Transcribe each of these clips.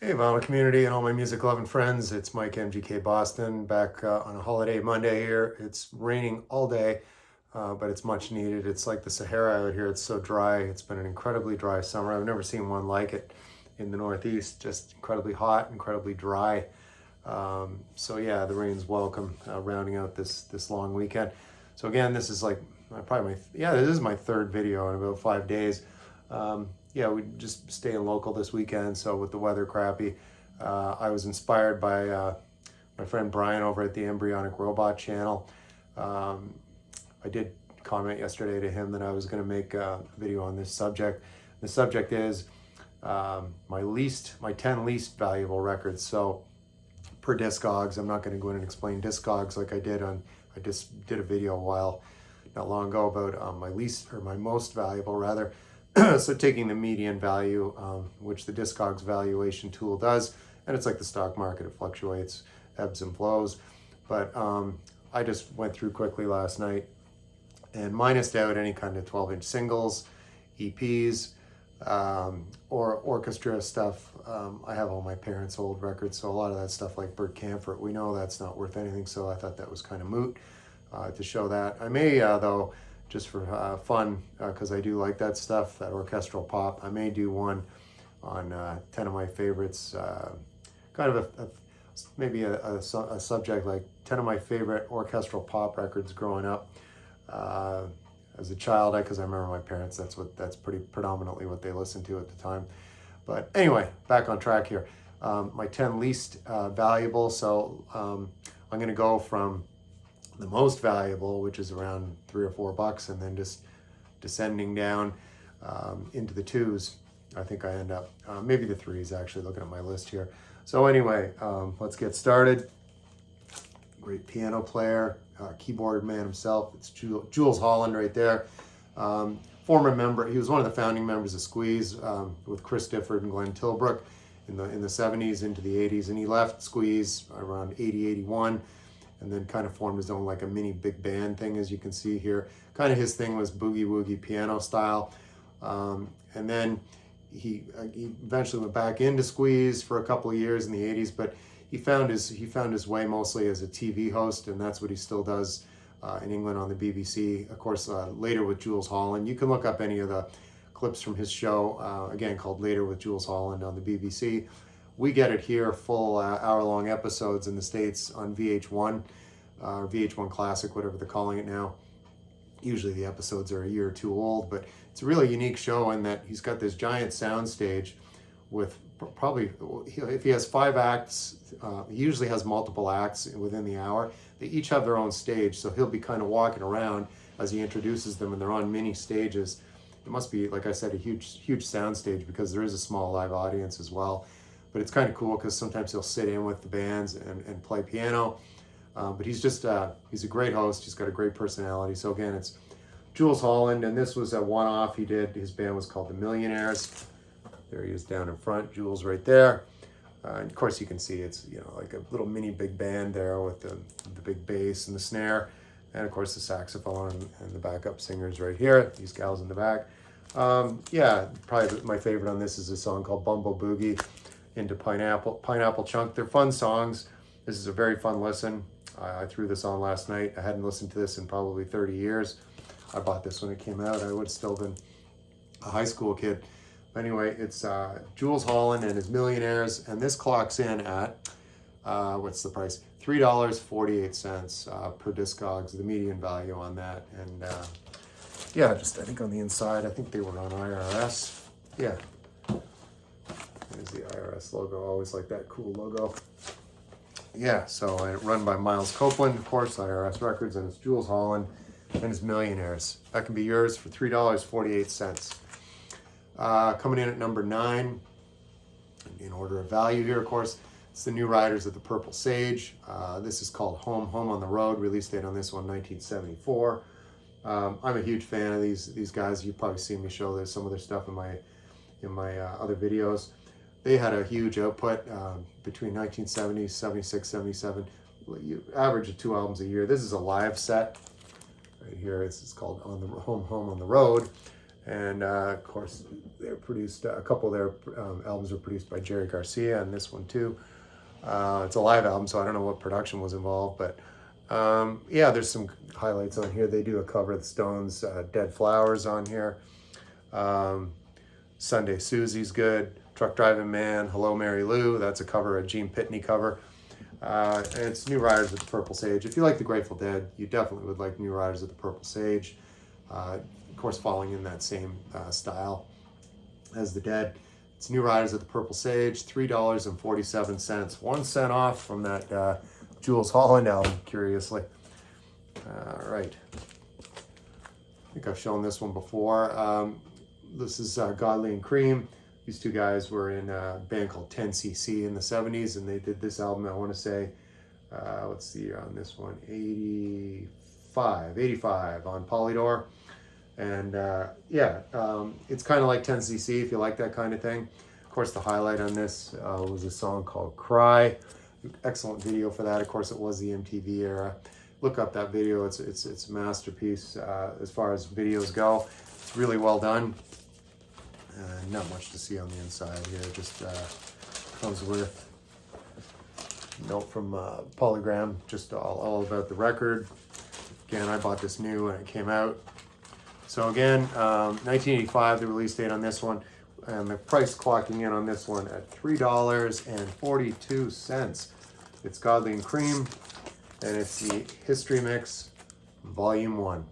Hey, vinyl community and all my music loving friends. It's Mike MGK Boston back on a holiday Monday here. It's raining all day, but it's much needed. It's like the Sahara out here. It's so dry. It's been an incredibly dry summer. I've never seen one like it in the Northeast. Just incredibly hot, incredibly dry. So yeah, the rain's welcome, rounding out this long weekend. So again, this is like this is my third video in about 5 days. Yeah, we just staying local this weekend. So with the weather crappy, I was inspired by my friend Brian over at the Embryonic Robot channel. I did comment yesterday to him that I was going to make a video on this subject. The subject is my 10 least valuable records. So per Discogs, I'm not going to go in and explain Discogs like I just did a video not long ago about my most valuable rather. So taking the median value, which the Discogs valuation tool does, and it's like the stock market, it fluctuates, ebbs and flows. But I just went through quickly last night and minused out any kind of 12-inch singles, EPs, or orchestra stuff. I have all my parents' old records, so a lot of that stuff like Byrd Camford, we know that's not worth anything, so I thought that was kind of moot to show that. I may, though, just for fun, because I do like that stuff, that orchestral pop. I may do one on 10 of my favorites, kind of maybe a subject like 10 of my favorite orchestral pop records growing up as a child, because I remember my parents, that's pretty predominantly what they listened to at the time. But anyway, back on track here. My 10 least valuable, so I'm going to go from the most valuable, which is around $3 or $4, and then just descending down into the twos. I think I end up maybe the threes, actually, looking at my list here. So anyway, let's get started. Great piano player, keyboard man himself. It's Jules Holland right there. Former member, he was one of the founding members of Squeeze with Chris Difford and Glenn Tilbrook in the 70s into the 80s, and he left Squeeze around 80, 81. And then kind of formed his own like a mini big band thing, as you can see here. Kind of his thing was boogie woogie piano style. And then he eventually went back into Squeeze for a couple of years in the 80s, but he found his way mostly as a TV host, and that's what he still does in England on the BBC. Of course, Later with Jules Holland. You can look up any of the clips from his show, again, called Later with Jules Holland on the BBC. We get it here, full hour-long episodes in the States on VH1, or VH1 Classic, whatever they're calling it now. Usually the episodes are a year or two old, but it's a really unique show in that he's got this giant sound stage with probably, if he has 5 acts, he usually has multiple acts within the hour. They each have their own stage, so he'll be kind of walking around as he introduces them, and they're on mini stages. It must be, like I said, a huge sound stage, because there is a small live audience as well. But it's kind of cool because sometimes he'll sit in with the bands and play piano. But he's a great host. He's got a great personality. So again, it's Jules Holland, and this was a one-off he did. His band was called the Millionaires. There he is down in front, Jules right there. And of course you can see it's like a little mini big band there with the big bass and the snare. And of course the saxophone and the backup singers right here, these gals in the back. Yeah, probably my favorite on this is a song called Bumbo Boogie into Pineapple Chunk. They're fun songs. This is a very fun listen. I threw this on last night. I hadn't listened to this in probably 30 years. I bought this when it came out. I would have still been a high school kid. But anyway, it's Jules Holland and his Millionaires, and this clocks in at, what's the price? $3.48 per Discogs, the median value on that. And yeah, just I think on the inside, I think they were on IRS. Yeah. There's the IRS logo, always like that cool logo. Yeah, so run by Miles Copeland, of course, IRS Records, and it's Jules Holland and his Millionaires. That can be yours for $3.48. Coming in at number 9, in order of value here, of course, it's the New Riders of the Purple Sage. This is called Home on the Road. Release date on this one, 1974. I'm a huge fan of these guys. You've probably seen me show some of their stuff in my other videos. They had a huge output between 1970, 76, 77. You average of 2 albums a year. This is a live set right here. This is called Home on the Road. And of course, they produced a couple of their albums were produced by Jerry Garcia, and this one too. It's a live album, so I don't know what production was involved, but yeah, there's some highlights on here. They do a cover of the Stones' Dead Flowers on here. Sunday Susie's good. Truck Driving Man, Hello Mary Lou, that's a cover, a Gene Pitney cover. And it's New Riders with the Purple Sage. If you like the Grateful Dead, you definitely would like New Riders with the Purple Sage. Of course, falling in that same style as the Dead. It's New Riders with the Purple Sage, $3.47. 1 cent off from that Jules Holland album, curiously. All right. I think I've shown this one before. This is Godley and Cream. These two guys were in a band called 10cc in the 70s, and they did this album, I want to say, what's the year on this one? 85 on Polydor. And yeah, it's kind of like 10cc if you like that kind of thing. Of course, the highlight on this was a song called Cry. Excellent video for that. Of course, it was the MTV era. Look up that video. It's a masterpiece as far as videos go. It's really well done. Not much to see on the inside here. Just comes with a note from Polygram, just all about the record. Again, I bought this new when it came out. So again, 1985, the release date on this one, and the price clocking in on this one at $3.42. It's Godley and Cream, and it's the History Mix Volume 1.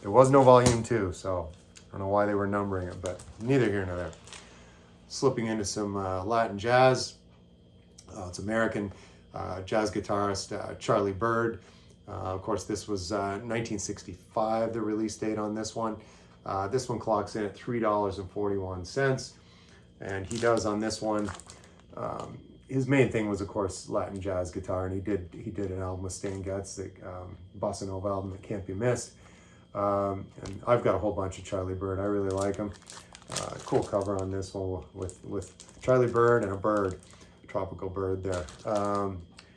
There was no Volume 2, so I don't know why they were numbering it, but neither here nor there. Slipping into some Latin jazz. It's American jazz guitarist Charlie Byrd. Of course, this was 1965, the release date on this one. This one clocks in at $3.41. And he does on this one, his main thing was, of course, Latin jazz guitar. And he did an album with Stan Getz, the Bossa Nova album that can't be missed. And I've got a whole bunch of Charlie Byrd. I really like him. Cool cover on this one with Charlie Byrd and a bird, a tropical bird there.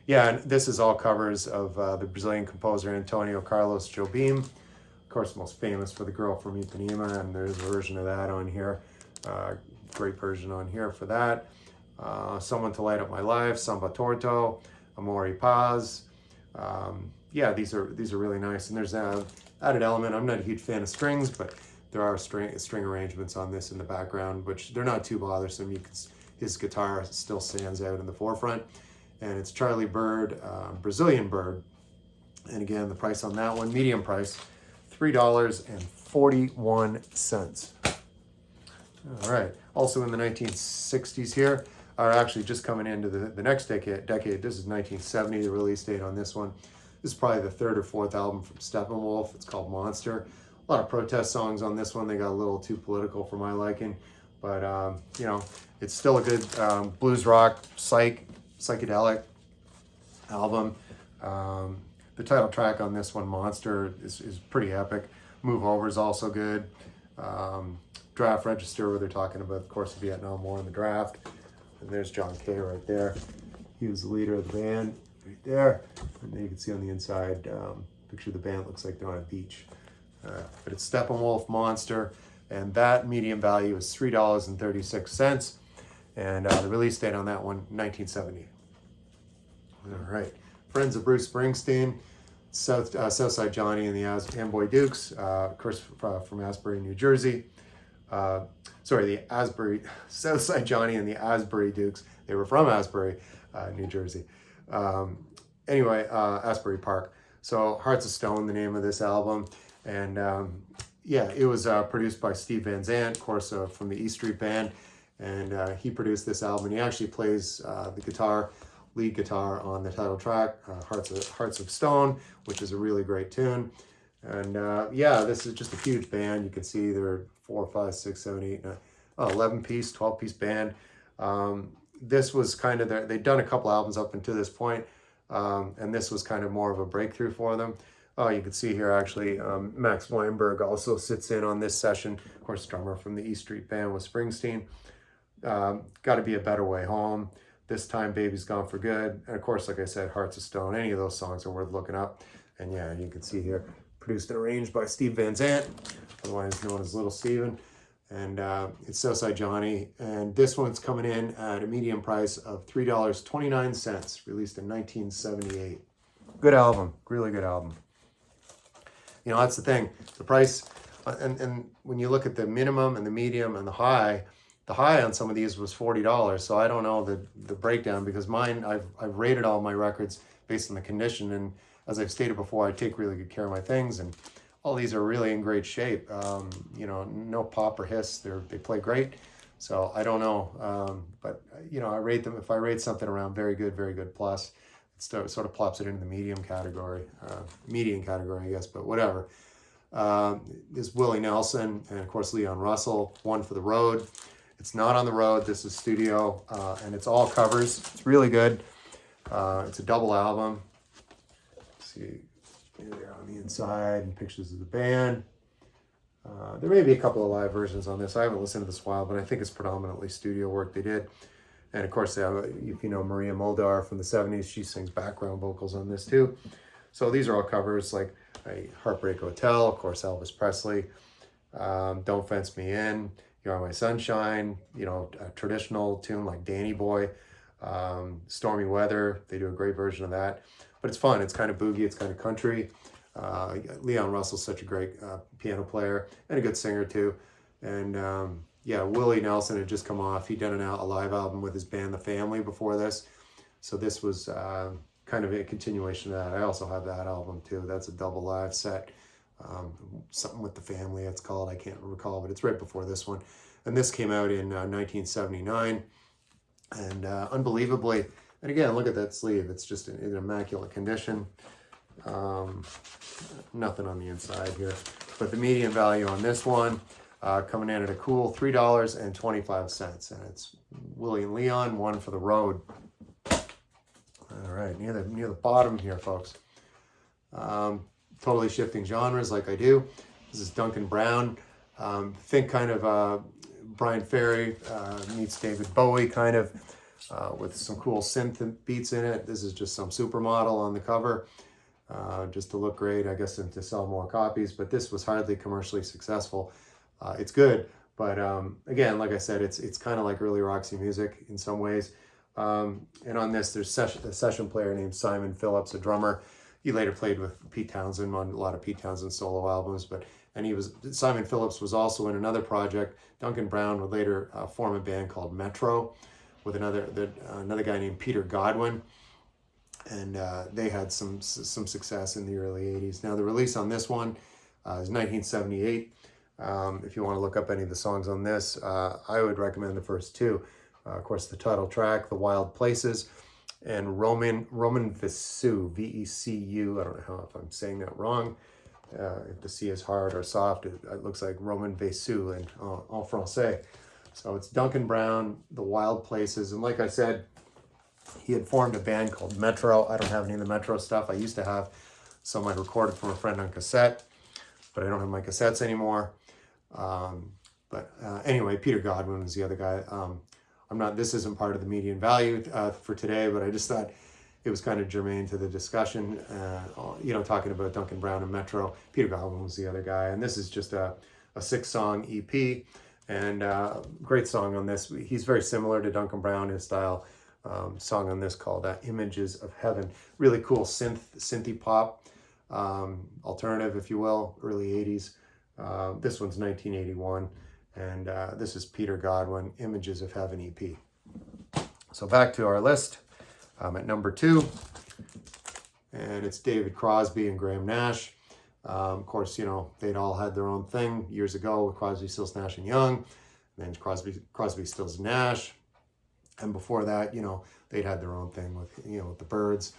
Yeah, and this is all covers of the Brazilian composer Antonio Carlos Jobim. Of course, most famous for The Girl from Ipanema, and there's a version of that on here. Great version on here for that. Someone to Light Up My Life, Samba Torto, Amore Paz. Yeah, these are really nice. And there's an added element. I'm not a huge fan of strings, but there are string arrangements on this in the background, which they're not too bothersome. His guitar still stands out in the forefront. And it's Charlie Byrd, Brazilian Byrd. And again, the price on that one, medium price, $3.41. All right. Also in the 1960s here, are actually just coming into the next decade. This is 1970, the release date on this one. This is probably the third or fourth album from Steppenwolf. It's called Monster. A lot of protest songs on this one. They got a little too political for my liking. But, you know, it's still a good blues rock, psychedelic album. The title track on this one, Monster, is pretty epic. Move Over is also good. Draft Register, where they're talking about, of course, the Vietnam War and the draft. And there's John Kay right there. He was the leader of the band right there. And then you can see on the inside, picture of the band looks like they're on a beach. But it's Steppenwolf, Monster, and that medium value is $3.36. And the release date on that one, 1970. All right. Friends of Bruce Springsteen, Southside Johnny and the Amboy Dukes, of course, from Asbury, New Jersey. Southside Johnny and the Asbury Dukes. They were from Asbury, New Jersey. Anyway, Asbury Park. So Hearts of Stone, the name of this album. And yeah, it was produced by Steve Van Zandt, of course, from the E Street Band. And he produced this album. And he actually plays the lead guitar on the title track, Hearts of Stone, which is a really great tune. And yeah, this is just a huge band. You can see they're 4, 5, 6, 7, 8, 11-piece, 12-piece band. This was kind of they'd done a couple albums up until this point, and this was kind of more of a breakthrough for them. Oh, you can see here actually, Max Weinberg also sits in on this session. Of course, drummer from the E Street Band with Springsteen. Got to Be a Better Way Home. This Time, Baby's Gone for Good. And of course, like I said, Hearts of Stone. Any of those songs are worth looking up. And yeah, you can see here, produced and arranged by Steve Van Zandt. otherwise known as Little Steven. And it's Southside Johnny. And this one's coming in at a medium price of $3.29, released in 1978. Good album, really good album. You know, that's the thing. The price, and when you look at the minimum and the medium and the high on some of these was $40. So I don't know the breakdown, because mine, I've rated all my records based on the condition. And as I've stated before, I take really good care of my things, and all these are really in great shape. You know, no pop or hiss. They play great. So I don't know, but you know, I rate them. If I rate something around very good plus, it sort of plops it into the medium category, median category, I guess. But whatever. There's Willie Nelson and of course Leon Russell. One for the road. It's not on the road. This is studio, and it's all covers. It's really good. It's a double album. Let's see. Here they are on the inside, and pictures of the band. There may be a couple of live versions on this. I haven't listened to this in a while, but I think it's predominantly studio work they did. And of course, if you know Maria Muldaur from the 70s, she sings background vocals on this too. So these are all covers, like Heartbreak Hotel, of course, Elvis Presley, Don't Fence Me In, You Are My Sunshine, you know, a traditional tune like Danny Boy, Stormy Weather. They do a great version of that. But it's fun. It's kind of boogie. It's kind of country. Leon Russell's such a great piano player and a good singer too. And yeah, Willie Nelson had just come off. He'd done a live album with his band The Family before this. So this was kind of a continuation of that. I also have that album too. That's a double live set. Something with The Family it's called. I can't recall, but it's right before this one. And this came out in 1979. And unbelievably, and again, look at that sleeve. It's just in immaculate condition. Nothing on the inside here. But the median value on this one, coming in at a cool $3.25. And it's Willie and Leon, one for the road. All right, near the bottom here, folks. Totally shifting genres like I do. This is Duncan Brown. Think kind of Brian Ferry meets David Bowie kind of. With some cool synth beats in it. This is just some supermodel on the cover, just to look great, I guess, and to sell more copies. But this was hardly commercially successful. It's good, but again, like I said, it's kind of like early Roxy music in some ways. And on this, there's a session player named Simon Phillips, a drummer. He later played with Pete Townsend on a lot of Pete Townsend solo albums. Simon Phillips was also in another project. Duncan Brown would later form a band called Metro, with another guy named Peter Godwin, and they had some success in the early 80s. Now the release on this one is 1978. If you want to look up any of the songs on this, I would recommend the first two. Of course, the title track, The Wild Places, and Roman Vecu, V-E-C-U. I don't know if I'm saying that wrong. If the C is hard or soft, it looks like Roman Vecu en français. So it's Duncan Brown, The Wild Places. And like I said, he had formed a band called Metro. I don't have any of the Metro stuff. I used to have some I recorded from a friend on cassette, but I don't have my cassettes anymore. Anyway, Peter Godwin was the other guy. This isn't part of the median value for today, but I just thought it was kind of germane to the discussion, you know, talking about Duncan Brown and Metro. Peter Godwin was the other guy. And this is just a 6-song EP. And great song on this. He's very similar to Duncan Brown, his style. Song on this called Images of Heaven. Really cool synthy pop, alternative, if you will, early 80s. This one's 1981. And this is Peter Godwin, Images of Heaven EP. So back to our list. At number 2. And it's David Crosby and Graham Nash. Of course, you know, they'd all had their own thing years ago with Crosby, Stills, Nash, and Young. And then Crosby, Stills, Nash. And before that, you know, they'd had their own thing with, you know, with the Byrds,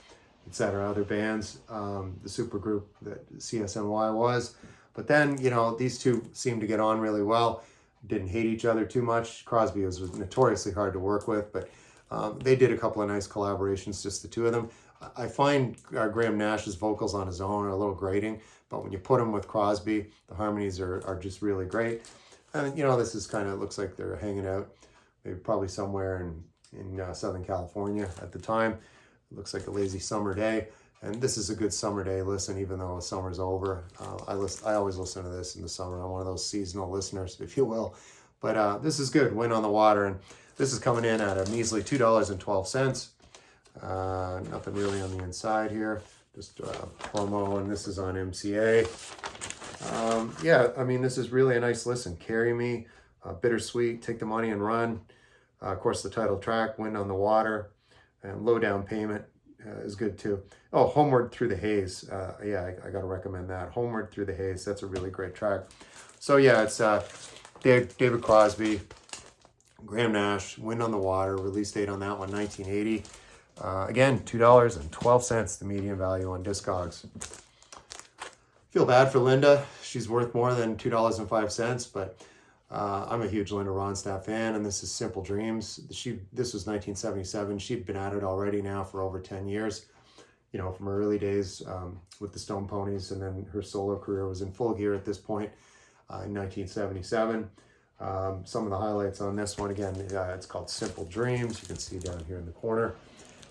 etc., other bands, the supergroup that CSNY was. But then, you know, these two seemed to get on really well, didn't hate each other too much. Crosby was notoriously hard to work with, but they did a couple of nice collaborations, just the two of them. I find Graham Nash's vocals on his own are a little grating, but when you put them with Crosby, the harmonies are just really great. And, you know, this is kind of, looks like they're hanging out, maybe probably somewhere in Southern California at the time. It looks like a lazy summer day. And this is a good summer day listen, even though summer's over. I always listen to this in the summer. I'm one of those seasonal listeners, if you will. But this is good, Wind on the Water. And this is coming in at a measly $2.12. Nothing really on the inside here. Just promo, and this is on MCA. Yeah, I mean, this is really a nice listen. Carry Me, Bittersweet, Take the Money and Run. Of course, the title track, Wind on the Water, and Low Down Payment is good too. Oh, Homeward Through the Haze. Yeah, I got to recommend that. Homeward Through the Haze. That's a really great track. So yeah, it's David Crosby, Graham Nash, Wind on the Water. Release date on that one, 1980. Again, $2.12, the median value on Discogs. Feel bad for Linda. She's worth more than $2.05, but I'm a huge Linda Ronstadt fan, and this is Simple Dreams. This was 1977. She'd been at it already now for over 10 years, you know, from her early days with the Stone Ponies, and then her solo career was in full gear at this point in 1977. Some of the highlights on this one, again, it's called Simple Dreams. You can see down here in the corner.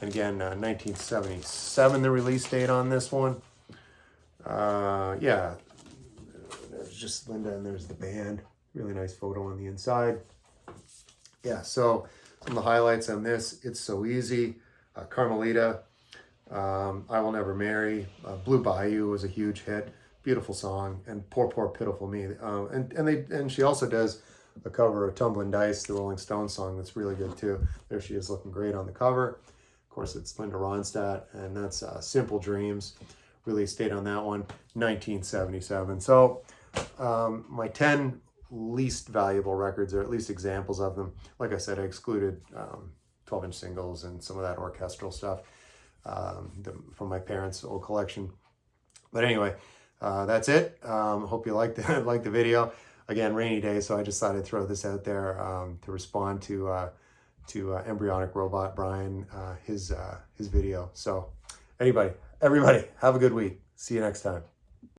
And again, 1977, the release date on this one. Yeah, there's just Linda and there's the band. Really nice photo on the inside. Yeah, so some of the highlights on this: It's So Easy, Carmelita, I Will Never Marry, Blue Bayou was a huge hit, beautiful song, and Poor Poor Pitiful Me. And she also does a cover of Tumbling Dice, the Rolling Stones song, that's really good too. There she is looking great on the cover. Of course, it's Linda Ronstadt, and that's Simple Dreams. Release date on that one, 1977. So my 10 least valuable records, or at least examples of them. Like I said, I excluded 12-inch singles and some of that orchestral stuff from my parents' old collection. But anyway, that's it. Hope you liked the video. Again, rainy day, so I just thought I'd throw this out there to respond to Embryonic Robot Brian, his video. So everybody, have a good week. See you next time.